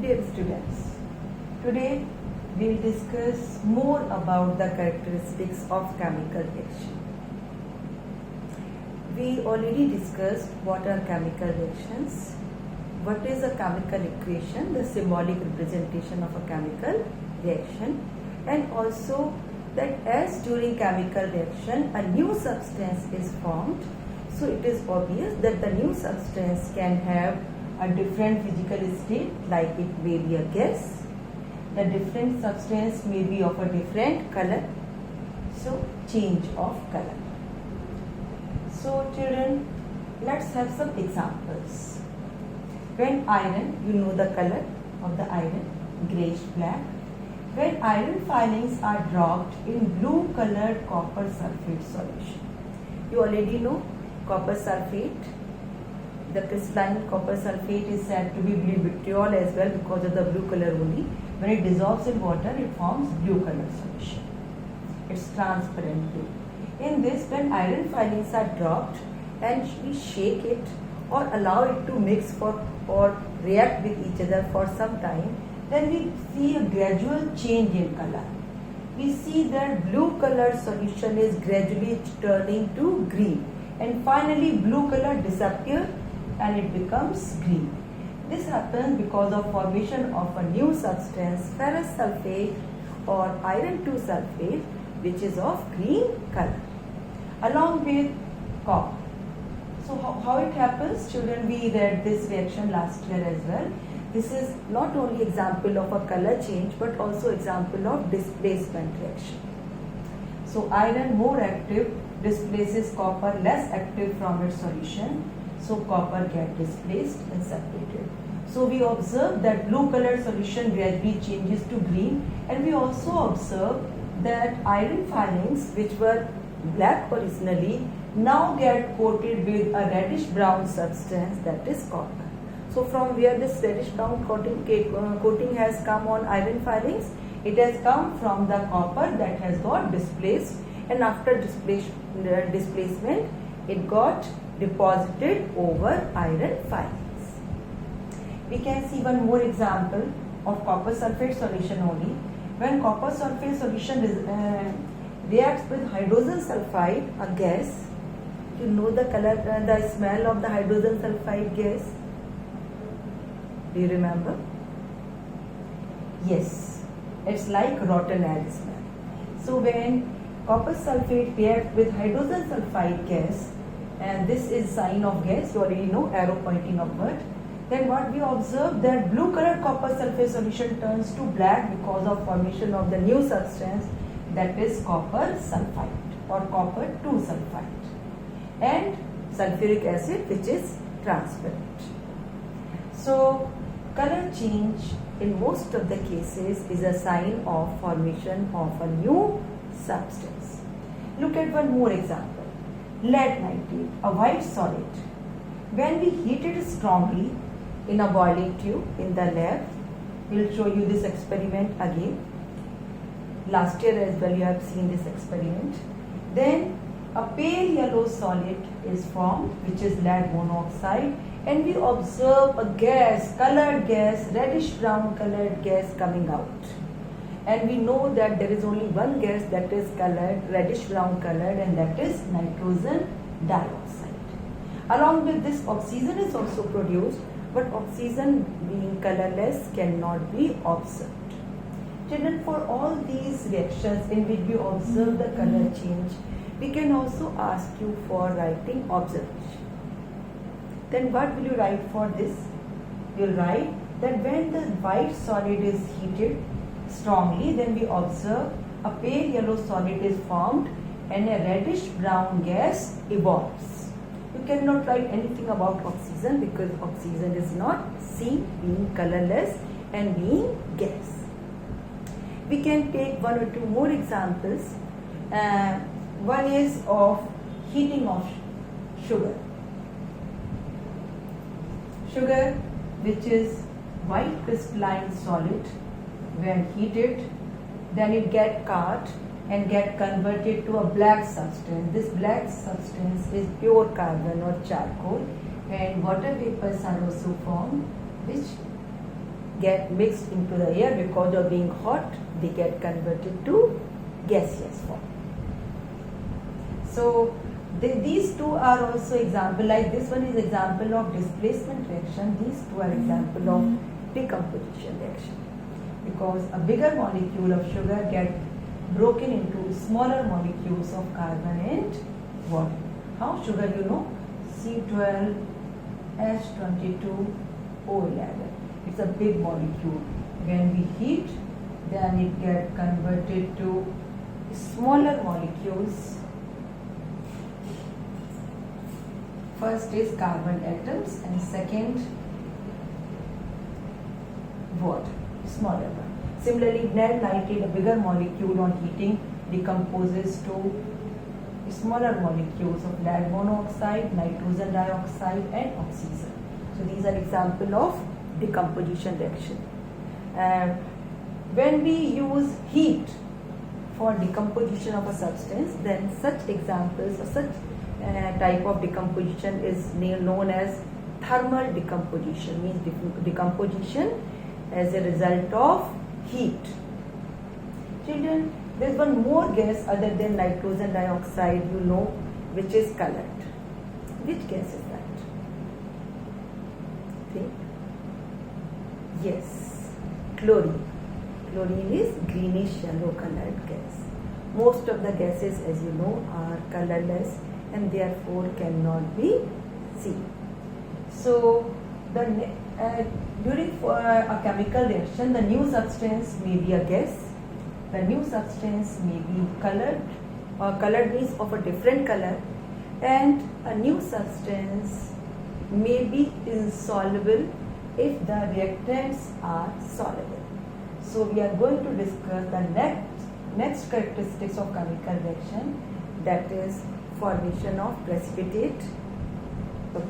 Dear students, today we will discuss more about the characteristics of chemical reaction. We already discussed what are chemical reactions, what is a chemical equation, the symbolic representation of a chemical reaction, and also that as during chemical reaction a new substance is formed, so it is obvious that the new substance can have a different physical state, like it may be a gas. The different substance may be of a different color, so change of color. So children, let's have some examples. When iron, you know the color of the iron, greyish black. When iron filings are dropped in blue colored copper sulfate solution. You already know copper sulfate. The crystalline copper sulfate is said to be blue vitriol as well because of the blue color only. When it dissolves in water, it forms blue color solution. It's transparent blue. In this, when iron filings are dropped and we shake it or allow it to mix or react with each other for some time, then we see a gradual change in color. We see that blue color solution is gradually turning to green, and finally blue color disappears and it becomes green. This happens because of formation of a new substance, ferrous sulfate or iron 2 sulfate, which is of green color, along with copper. So how it happens? Children, we read this reaction last year as well. This is not only example of a color change but also example of displacement reaction. So iron more active displaces copper less active from its solution. So copper gets displaced and separated. So we observe that blue colored solution gradually changes to green, and we also observe that iron filings which were black originally now get coated with a reddish brown substance, that is copper. So from where this reddish brown coating has come on iron filings, it has come from the copper that has got displaced, and after displacement it got deposited over iron filings. We can see one more example of copper sulfate solution only. When copper sulfate solution reacts with hydrogen sulfide, a gas, you know the color, the smell of the hydrogen sulfide gas. Do you remember? Yes, it's like rotten egg smell. So when copper sulfate reacts with hydrogen sulfide gas, and this is sign of gas, you already know, arrow pointing upward, then what we observe that blue colored copper sulfate solution turns to black because of formation of the new substance, that is copper sulfite or copper 2 sulfite, and sulfuric acid, which is transparent. So color change in most of the cases is a sign of formation of a new substance. Look at one more example. Lead nitrate, a white solid. When we heat it strongly in a boiling tube in the lab, we will show you this experiment again. Last year as well you have seen this experiment. Then a pale yellow solid is formed, which is lead monoxide, and we observe a gas, colored gas, reddish brown colored gas coming out. And we know that there is only one gas that is colored, reddish brown colored, and that is nitrogen dioxide. Along with this, oxygen is also produced, but oxygen being colorless cannot be observed. Children, for all these reactions in which we observe the color change, we can also ask you for writing observation. Then what will you write for this? You will write that when the white solid is heated strongly, then we observe a pale yellow solid is formed and a reddish brown gas evolves. You cannot write anything about oxygen because oxygen is not seen, being colorless and being gas. We can take one or two more examples. One is of heating of sugar. Sugar, which is white crystalline solid, when heated, then it get caught and get converted to a black substance. This black substance is pure carbon or charcoal, and water vapors are also formed, which get mixed into the air. Because of being hot, they get converted to gaseous form. So these two are also example, like this one is example of displacement reaction, these two are example of decomposition reaction. Because a bigger molecule of sugar get broken into smaller molecules of carbon and water. How? Sugar, you know, C12H22O11. It's a big molecule. When we heat, then it get converted to smaller molecules. First is carbon atoms and second water, smaller one. Similarly, lead nitrate, a bigger molecule on heating, decomposes to smaller molecules of lead monoxide, nitrogen dioxide and oxygen. So these are example of decomposition reaction. When we use heat for decomposition of a substance, then such examples or such type of decomposition is known as thermal decomposition, means decomposition as a result of heat. Children, there is one more gas other than nitrogen dioxide, you know, which is colored. Which gas is that? Think. Yes, chlorine. Chlorine is greenish yellow colored gas. Most of the gases, as you know, are colorless and therefore cannot be seen. So during a chemical reaction, the new substance may be a gas, the new substance may be colored, or colored means of a different color, and a new substance may be insoluble if the reactants are soluble. So we are going to discuss the next characteristics of chemical reaction, that is formation of precipitate. Okay.